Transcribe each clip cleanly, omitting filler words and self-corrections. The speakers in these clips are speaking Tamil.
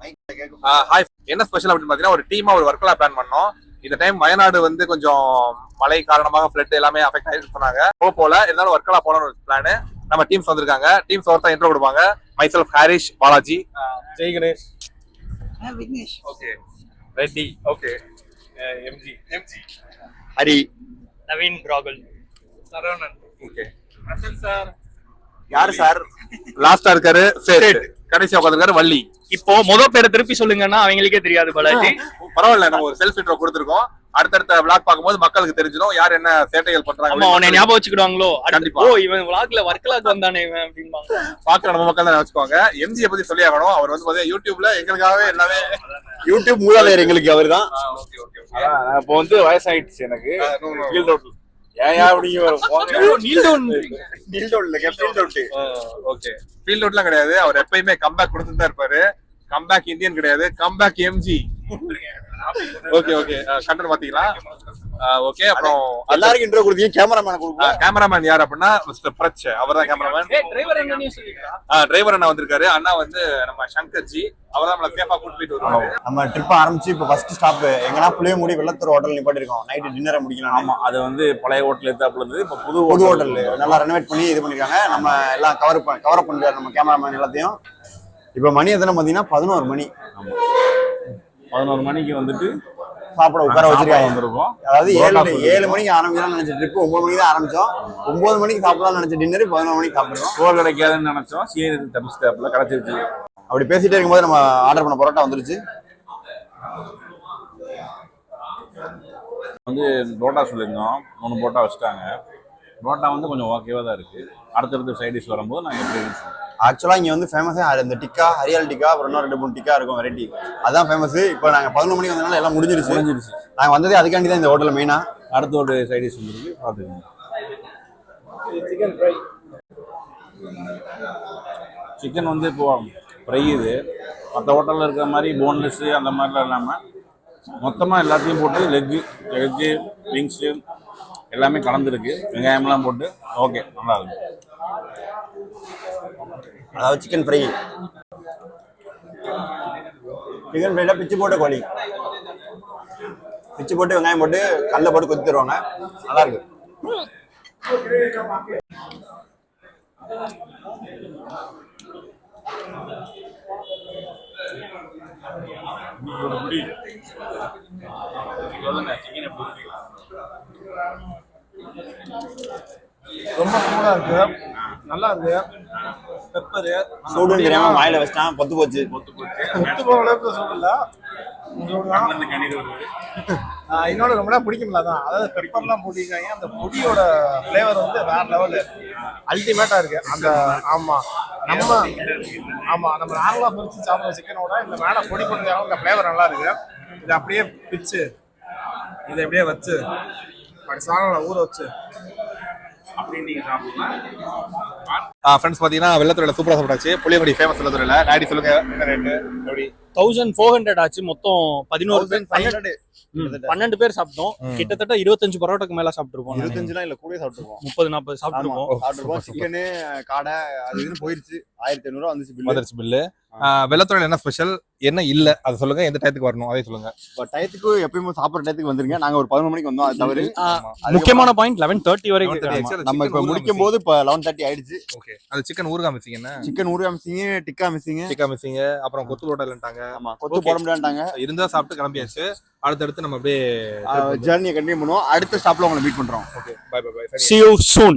ஹாய், என்ன ஸ்பெஷல் அப்படின்னு பாத்தீங்கன்னா ஒரு டீமா ஒரு ஒர்க்கெல்லாம் பிளான் பண்ணோம். இந்த டைம் வயநாடு வந்து கொஞ்சம் மழை காரணமாக ஃபிளட் எல்லாமே அஃபெக்ட் ஆயிருக்கு சொன்னாங்க. போல இருந்தாலும் ஒர்க்கெல்லாம் போன ஒரு பிளான். நம்ம டீம்ஸ் வந்திருக்காங்க. டீம்ஸ் ஒருத்தர் இன்ட்ரோ கொடுப்பாங்க. Myself Harish, Balaji, Jai Ganesh, Vignesh, okay, Reddy, okay, MG, Hari, Naveen, ராகுல், சரவணன், ஓகே, சார். யாரு சார் லாஸ்டா இருக்காரு? சேட். கடைசியா உட்காந்துருக்காரு வள்ளி. இப்போ பேரை திருப்பி சொல்லுங்கன்னா அவங்களுக்கே தெரியாது பாலாஜி. பரவாயில்ல, நம்ம ஒரு செல்ஃப் இன்ட்ரோ கொடுத்துருக்கோம். அடுத்தடுத்த விளாக் பார்க்கும்போது மக்களுக்கு தெரிஞ்சிடும் யார் என்ன சேட்டைகள் பண்றாங்க. அவனை ஞாபகம் வச்சுக்கிடுவாங்களோ. கண்டிப்பா. ஓ, இவன் விளாக்ல வர்க்கலாக்கு வந்தானே இவன் அப்படின்பாங்க. பாக்குற நம்ம மக்கள் தான் வச்சுக்கோங்க. எம்ஜியை பத்தி சொல்லி ஆகணும். அவர் வந்து பாத்தீங்கன்னா யூடியூப்ல எங்களுக்காகவே எல்லாமே யூடியூப் மூலாதார் எங்களுக்கு அவர் தான். இப்போ வந்து வயசாயிடுச்சு எனக்கு. ஃபீல்ட் அவுட்லாம் கிடையாது. அவர் எப்பயுமே கம்பேக் கொடுத்துட்டு தான் இருப்பாரு. கம்பேக் இந்தியன் கிடையாது, comeback MG. Okay okay, Kandar பாத்தீங்களா? ஓகே, அப்புறம் எல்லாருக்கும் இன்ட்ரோ கொடுத்தீங்க. கேமராமேன் கொடுப்போம். கேமராமேன் யார் அப்படின்னா மிஸ்டர் பிரச், அவர் தான் கேமராமேன். டிரைவர் அண்ணா வந்திருக்காரு. அண்ணா வந்து நம்ம சங்கர் ஜி, அவர் தான் நம்மள சேஃபா கூட்டிட்டு போயிட்டு வருவாங்க. நம்ம ட்ரிப் ஆரம்பிச்சு இப்போ ஃபர்ஸ்ட் ஸ்டாப் எங்கன்னா புளியமுடி வெள்ளத்தூர் ஹோட்டல் நிப்பாட்டி இருக்கோம். நைட்டு டின்னரை முடிக்கலாம். ஆமா, அது வந்து பழைய ஹோட்டல் எடுத்தாப்புல இருந்து இப்போ புது ஹோட்டல் நல்லா ரெனோவேட் பண்ணி இது பண்ணிருக்காங்க. நம்ம எல்லாம் கவர் பண்ணிருக்காரு நம்ம கேமராமேன் எல்லாத்தையும். இப்போ மணி எத்தனை பார்த்தீங்கன்னா 11 மணி. 11 மணிக்கு வந்துட்டு சாப்பிட உட்கார வச்சிருக்காங்க. வந்திருக்கோம். அதாவது 7 மணிக்கு ஆரம்பிக்கலாம் நினைச்ச ட்ரிப் 9 மணிக்கு தான் ஆரம்பிச்சோம். 9 மணிக்கு சாப்பிடலாம் நினைச்ச டின்னர் 11 மணிக்கு சாப்பிடுறோம். சோறு கிடைக்காதுன்னு நினைச்சோம். சரி, தப்பிச்சிட்டாப்புல கிடைச்சிருச்சு. அப்படி பேசிட்டே இருக்கும்போது நம்ம ஆர்டர் பண்ண பரோட்டா வந்துருச்சு. வந்து புரோட்டா சொல்லியிருந்தோம். 3 புரோட்டா வச்சுட்டாங்க. புரோட்டா வந்து கொஞ்சம் ஓகேவா தான் இருக்கு. அடுத்தடுத்த சைடிஷ் வரும்போது நாங்கள் எப்படி இருந்துச்சு. ஆக்சுவலாக இங்கே வந்து ஃபேமஸே இந்த டிக்கா, ஹரியால் டிக்கா, அப்புறம் இன்னும் 2-3 டிக்கா இருக்கும் வெரைட்டி. அதான் ஃபேமஸ். இப்போ நாங்கள் 11 மணிக்கு வந்ததுனால எல்லாம் முடிஞ்சிருச்சு. நாங்கள் வந்ததே அதுக்காண்டி தான் இந்த ஹோட்டலில் மெயினாக. அடுத்த ஒரு சைடிஷ் வந்துருக்கு, பார்த்துக்கோங்க. Chicken fry. சிக்கன் வந்து இப்போ ஃப்ரை. இது மற்ற ஹோட்டலில் இருக்கிற மாதிரி போன்லெஸ்ஸு அந்த மாதிரிலாம் இல்லாமல் மொத்தமாக எல்லாத்தையும் போட்டு லெக்கு விங்ஸு எல்லாமே கலந்துருக்கு. வெங்காயம்லாம் போட்டு ஓகே, நல்லா இருக்கு. அதாவது சிக்கன் ஃப்ரை. சிக்கன் ஃப்ரைல பிச்சு போட்ட கோழி, பிச்சு போட்டு வெங்காயம் போட்டு கல்ல போட்டு கொத்தி தருவாங்க. நல்லா இருக்கு. ரொம்ப சூடா இருக்கு, நல்லா இருக்கு. பெப்பரு சூடுன்னு தெரியாம வாயில வச்சிட்டான், பொத்து போச்சு. முத்து போக அளவுக்கு சூடு இல்ல. இன்னொன்று ரொம்ப நேரம் பிடிக்கும்ல தான். அதாவது பெப்பர்லாம் போட்டிருக்காங்க. அந்த பொடியோட ஃப்ளேவர் வந்து வேற லெவலு, அல்டிமேட்டா இருக்கு. அந்த நம்ம நார்மலா பிரிச்சு சாப்பிட்ற சிக்கனோட இந்த மேலே பொடி போட்டுருக்காங்க. இந்த ஃப்ளேவர் நல்லா இருக்கு. இதை அப்படியே பிச்சு இதை அப்படியே வச்சு அப்படி சாணம் ஊற வச்சு ஃப்ரெண்ட்ஸ் பாத்தீங்கன்னா வெள்ளத்துறையில சூப்பரா சாப்பிட்டாச்சு. புளியங்குடி ஃபேமஸ் வெள்ளத்துறையில. டாடி சொல்லுங்க என்ன ரேட்டு? எப்படி 1400 ஆச்சு. மொத்தம் 12 பேர் சாப்பிட்டோம். கிட்டத்தட்ட 25 பரோட்டாக்கு மேல சாப்பிட்டுருப்போம். 25 இல்ல கூட சாப்பிட்டுருக்கோம். 30-40 சாப்பிட்டுருப்போம். சிக்கனு காடை அது இதுன்னு போயிருச்சு. 1500 வந்துருச்சு பில்லு. வெள்ளத்துறையில என்ன ஸ்பெஷல், என்ன இல்ல அதை சொல்லுங்க. எந்த டயத்துக்கு வரணும் அதே சொல்லுங்க. டயத்துக்கு எப்பயுமே சாப்பிட்ற டயத்துக்கு வந்துருங்க. நாங்க ஒரு 11 மணிக்கு வந்தோம். அது தவிர முக்கியமான பாயிண்ட் 11:30 வரைக்கும். நம்ம இப்ப முடிக்கும் போது இப்ப 11:30 ஆயிடுச்சு. ஓகே, அது சிக்கன் ஊறுகாய் மிஸ்ஸிங். என்ன சிக்கன் ஊறுகாய் மிஸ்ஸிங், டிக்கா மிஸ்ஸிங், அப்புறம் கொத்து போட்டலன்ட்டாங்க. ஆமா, கொத்து போட முடியாட்டாங்க. இருந்தா சாப்பிட்டு கிளம்பியாச்சு. அடுத்தடுத்து நம்ம அப்படியே ஜர்னியை கண்டினியூ பண்ணுவோம். அடுத்த ஸ்டாப்ல உங்களை மீட் பண்றோம். Okay, bye bye bye. See you soon.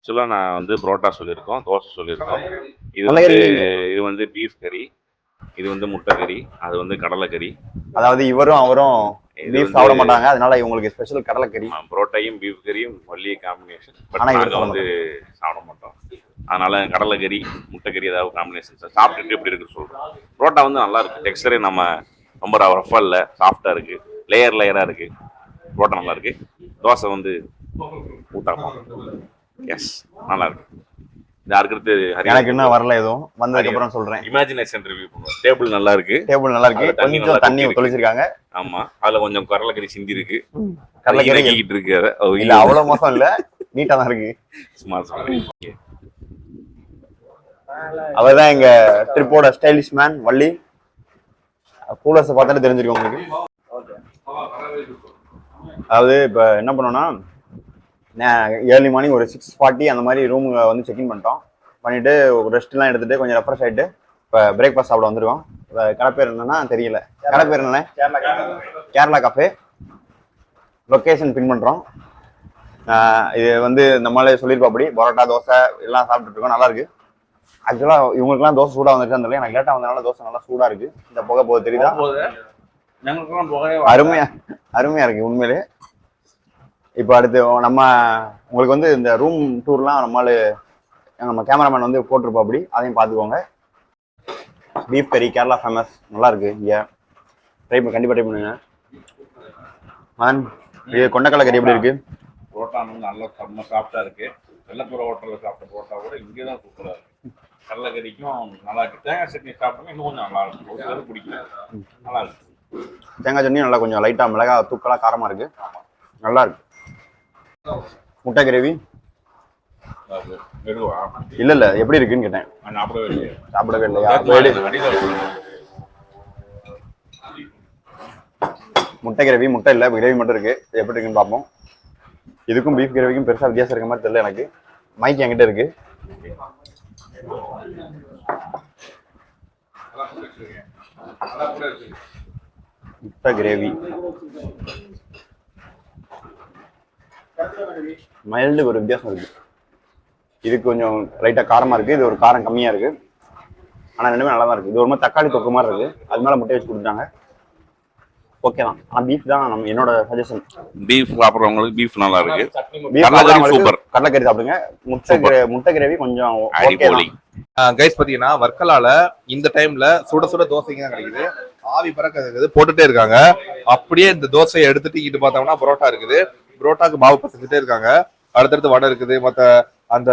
ஆக்சுவலாக நான் வந்து புரோட்டா சொல்லியிருக்கோம், தோசை சொல்லியிருக்கோம். இது நல்ல வந்து கறி. இது வந்து பீஃப் கறி, இது வந்து முட்டை கறி, அது வந்து கடலைக்கறி. அதாவது இவரும் அவரும் இது பீஃப் வந்து சாப்பிட மாட்டாங்க, அதனால இவங்களுக்கு ஸ்பெஷல் கடலைக்கறி. புரோட்டாயும் பீஃப் கறியும் ஒல்லி காம்பினேஷன். பட் ஆனா இவர் நாங்கள் வந்து சாப்பிட மாட்டோம். அதனால கடலைக்கறி முட்டைக்கறி ஏதாவது காம்பினேஷன் சாப்பிட்டுட்டு எப்படி இருக்குன்னு சொல்கிறோம். புரோட்டா வந்து நல்லா இருக்கு, டெக்ஸ்டரே நம்ம ரொம்ப ரஃபாக இல்லை, சாஃப்டாக இருக்கு, லேயராக இருக்கு. புரோட்டா நல்லா இருக்கு. தோசை வந்து ஊத்தாப்பம். எஸ், நல்லா இருக்கு. இது அடுத்து எனக்கு இன்னும் வரல, எதுவும் வந்ததுக்கு அப்புறம் சொல்றேன். இமேஜினேஷன் ரிவ்யூ பண்ணுவோம். டேபிள் நல்லா இருக்கு, டேபிள் நல்லா இருக்கு, அதுல தண்ணி கொஞ்சம் நல்லா தண்ணி கொட்டி தொளிச்சிருக்காங்க. ஆமா, அதுல கொஞ்சம் கடலைக்கறி சிந்தி இருக்கு, கடலைக்கறி கடலைக்கறிக்கிட்டு இருக்கு. அதை இல்ல அவ்வளவு மோசம் இல்ல, நீட்டா தான் இருக்கு. அவர்தான் எங்க ட்ரிப்போட ஸ்டைலிஷ் மேன் வள்ளி. கூலர்ஸ் பார்த்தாலே தெரிஞ்சிருக்கும் உங்களுக்கு. அதாவது இப்ப என்ன பண்ணோம்னா, ஏர்லி மார்னிங் ஒரு 6:40 அந்த மாதிரி ரூமுங்க வந்து செக்இன் பண்ணிட்டோம். பண்ணிட்டு ரெஸ்ட்லாம் எடுத்துட்டு கொஞ்சம் ரெஃப்ரெஷ் ஆயிட்டு இப்போ பிரேக்ஃபாஸ்ட் சாப்பிட வந்திருக்கோம். கடை பேர் என்னன்னா தெரியல, கடை பேர் என்ன? கேரளா காஃபே. லொக்கேஷன் பின் பண்றோம். இது வந்து நம்மளே சொல்லியிருப்பாப்படி பரோட்டா தோசை எல்லாம் சாப்பிட்டுட்டு இருக்கோம், நல்லா இருக்கு. ஆக்சுவலா இவங்களுக்குலாம் தோசை சூடா வந்துட்டு தெரியல, எனக்கு லேட்டா வந்ததுனால தோசை நல்லா சூடா இருக்கு. இந்த புகை போகுது தெரியுதா? அருமையா இருக்கு உண்மையிலே. இப்போ அடுத்து நம்ம உங்களுக்கு வந்து இந்த ரூம் டூர்லாம் நம்ம கேமராமேன் வந்து போட்டிருப்போம், அதையும் பார்த்துக்கோங்க. பீஃப் கறி கேரளா ஃபேமஸ், நல்லா இருக்கு. இங்கே கண்டிப்பாக ட்ரை பண்ணுங்க. இது கொண்டக்கடலை கறி எப்படி இருக்கு? புரோட்டா வந்து நல்லா செம்ம சாஃப்டா இருக்கு. வெள்ளத்தூர ஹோட்டலில் சாப்பிட்ட புரோட்டா கூட இங்கே தான் சூப்பராக இருக்கு. கடலைக்கறிக்கும் நல்லா இருக்கு. தேங்காய் சட்னி சாப்பிட்டோம்னா இன்னும் கொஞ்சம் நல்லா இருக்கும். ஒரு சிலருக்கு பிடிக்கல, நல்லா இருக்கு. தேங்காய் சட்னி நல்லா கொஞ்சம் லைட்டா மிளகா தூக்கலா காரமா இருக்கு, நல்லா இருக்கு. முட்டை கிரேவி இல்ல எப்படி இருக்குன்னு கேட்டேன். சாப்பிடவே இல்லையா? முட்டை கிரேவி முட்டை இல்ல, கிரேவி மட்டும் இருக்கு. எப்படி இருக்குன்னு பார்ப்போம். இதுக்கும் பீஃப் கிரேவிக்கும் பெருசா வித்தியாசம் இருக்க மாதிரி தெரியல எனக்கு. மைக் என்கிட்ட இருக்கு. முட்டை கிரேவி மைல்டு ஒரு வித்தியாசம் இருக்கு. இது கொஞ்சம் லைட்டா காரமா இருக்கு, இது ஒரு காரம் கம்மியா இருக்கு. ஆனா ரெண்டுமே நல்லா தான் இருக்கு. இது ஒரு மாதிரி தக்காளி தொக்கு மாதிரி இருக்கு, அது மேல முட்டை வச்சு கொடுத்தாங்க. ஓகே தான். ஆனா பீஃப் தான் என்னோட சஜஷன். பீஃப் சாப்பிட்றவங்களுக்கு பீஃப் நல்லா இருக்கு. சூப்பர். கடலைக்கறி சாப்பிடுங்க. முட்டை கிரேவி கொஞ்சம் கைஸ். பாத்தீங்கன்னா வர்க்கலால இந்த டைம்ல சுட சுட தோசைங்க தான் கிடைக்குது. ஆவி பறக்க போட்டுட்டே இருக்காங்க. அப்படியே இந்த தோசையை எடுத்துட்டு இங்கிட்டு பார்த்தோம்னா பரோட்டா இருக்குது. புரோட்டாக்கு மாவு பசங்கிட்டே இருக்காங்க. அடுத்தடுத்து வடை இருக்குது, மற்ற அந்த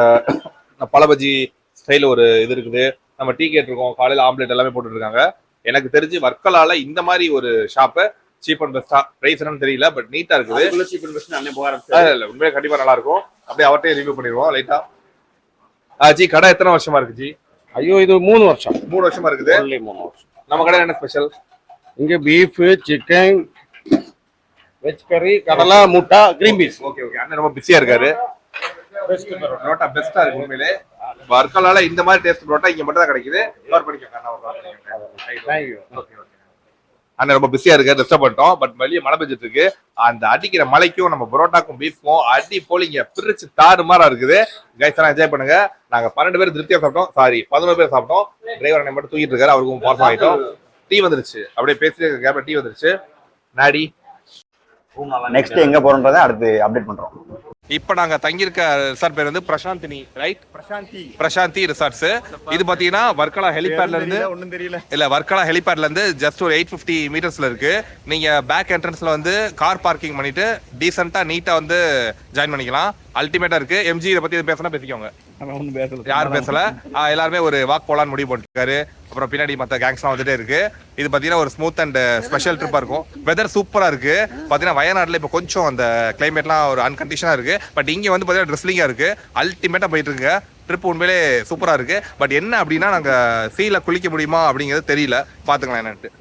பழபஜி ஸ்டைல ஒரு இது இருக்குது. நம்ம டீ கேட்டிருக்கோம், காலையில ஆம்லேட் எல்லாமே போட்டுட்டு இருக்காங்க. எனக்கு தெரிஞ்சு வர்க்கலால இந்த மாதிரி ஒரு ஷாப்பு சீப் அண்ட் பெஸ்டா. பிரைஸ் என்னன்னு தெரியல, பட் நீட்டா இருக்குது. உண்மையிலே கண்டிப்பா நல்லா இருக்கும். அப்படியே அவர்கிட்டயே ரிவ்யூ பண்ணிடுவோம் லைட்டா. ஜி கடை எத்தனை வருஷமா இருக்கு ஜி? ஐயோ இது 3 வருஷம். 3 வருஷமா இருக்குது. 3 வருஷம். நம்ம கடை என்ன ஸ்பெஷல்? இங்க பீஃப், சிக்கன், வெஜ் கறி, கடலை, முட்டை, கிரீன் பீஸ். Okay okay. அண்ணன் ரொம்ப பிஸியா இருக்காரு. பரோட்டா பெஸ்டா இருக்கு உண்மையிலே. வர்க்கலால இந்த மாதிரி டேஸ்ட் பரோட்டா இங்க மட்டும் தான் கிடைக்குது. கவர் பண்ணிக்கோங்க. அண்ணன் ரொம்ப பிஸியா இருக்காரு, டிஸ்டர்ப் பண்ணிட்டோம். பட் வெளியே மழை பெஞ்சிட்டு இருக்கு. அந்த அடிக்கிற மலைக்கும் நம்ம பரோட்டாக்கும் பீஃப்க்கும் அடி போலிங்க பிரிச்சு தாறுமாறா இருக்குது. கைஸ் எல்லாம் என்ஜாய் பண்ணுங்க. நாங்க 12 பேர் திருப்தியா சாப்பிட்டோம். சாரி 11 பேர் சாப்பிட்டோம். டிரைவர் அண்ணன் மட்டும் தூக்கிட்டு இருக்காரு, அவருக்கும் பார்சல் ஆயிட்டோம். டீ வந்துருச்சு, அப்படியே பேசிட்டு கேப்ல டீ வந்துருச்சு. நாடி நெக்ஸ்ட் எங்க போறோம்ன்றதை அடுத்து அப்டேட் பண்றோம். இப்ப நாங்க தங்கியிருக்க ரிசார்ட் பேர் வந்து பிரசாந்தினி, ரைட்? பிரசாந்தி ரிசார்ட்ஸ். இது பாத்தீங்கன்னா வர்க்கலா ஹெலிபேட்ல இருந்து ஒண்ணும் தெரியல இல்ல, வர்க்கலா ஹெலிபேட்ல இருந்து ஜஸ்ட் ஒரு 850 மீட்டர்ஸ்ல இருக்கு. நீங்க பேக் என்ட்ரன்ஸ்ல வந்து கார் பார்க்கிங் பண்ணிட்டு டீசெண்டா நீட்டா வந்து ஜாயின் பண்ணிக்கலாம். அல்டிமேட்டா இருக்கு. எம்ஜி இதை பத்தி பேசினா பேசிக்கோங்க. யாரும் பேசல. எல்லாருமே ஒரு வாக் போலான்னு முடிவு பண்ணிருக்காரு. அப்புறம் பின்னாடி மற்ற கேங்ஸ்லாம் வந்துட்டே இருக்கு. இது பாத்தீங்கன்னா ஒரு ஸ்மூத் அண்ட் ஸ்பெஷல் ட்ரிப்பா இருக்கும். வெதர் சூப்பரா இருக்கு. பாத்தீங்கன்னா வயநாடுல இப்போ கொஞ்சம் அந்த கிளைமேட்லாம் ஒரு அன்கண்டிஷனா இருக்கு. பட் இங்க வந்து பாத்தீங்கன்னா ட்ரெஸ்லிங்கா இருக்கு. அல்டிமேட்டா போயிட்டு இருக்கு. ட்ரிப் உண்மையிலே சூப்பரா இருக்கு. பட் என்ன அப்படின்னா நாங்க சீல குளிக்க முடியுமா அப்படிங்கிறது தெரியல, பாத்துக்கலாம் என்னன்ட்டு.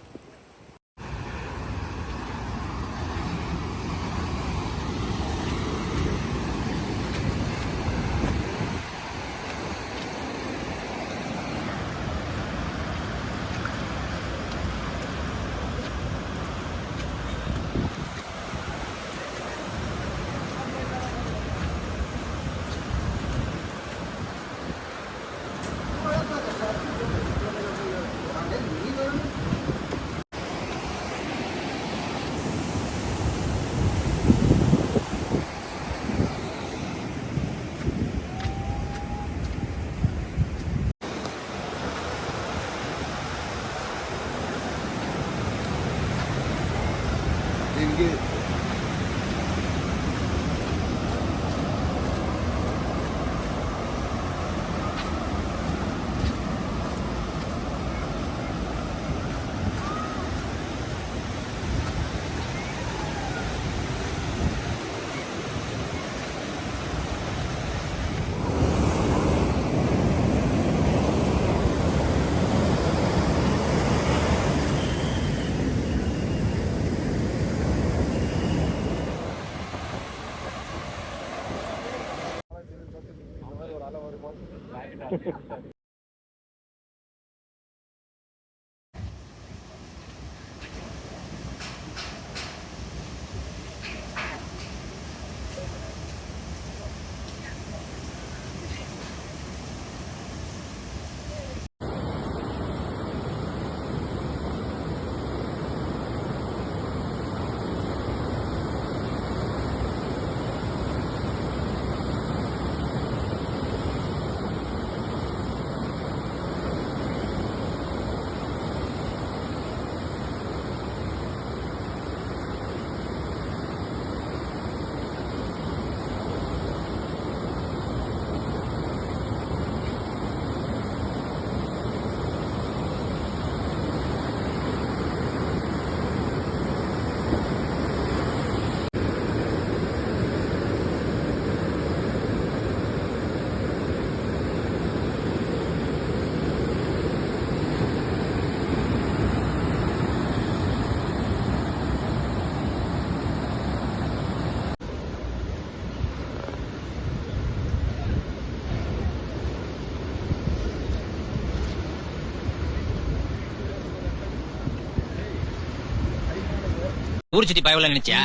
ஊர் சுத்தி பயவுல நினைச்சியா?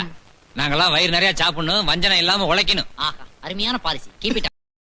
நாங்கெல்லாம் வயிறு நிறைய சாப்பிடணும், வஞ்சனம் இல்லாம உழைக்கணும். ஆஹா, அருமையான பாலிசி. Keep it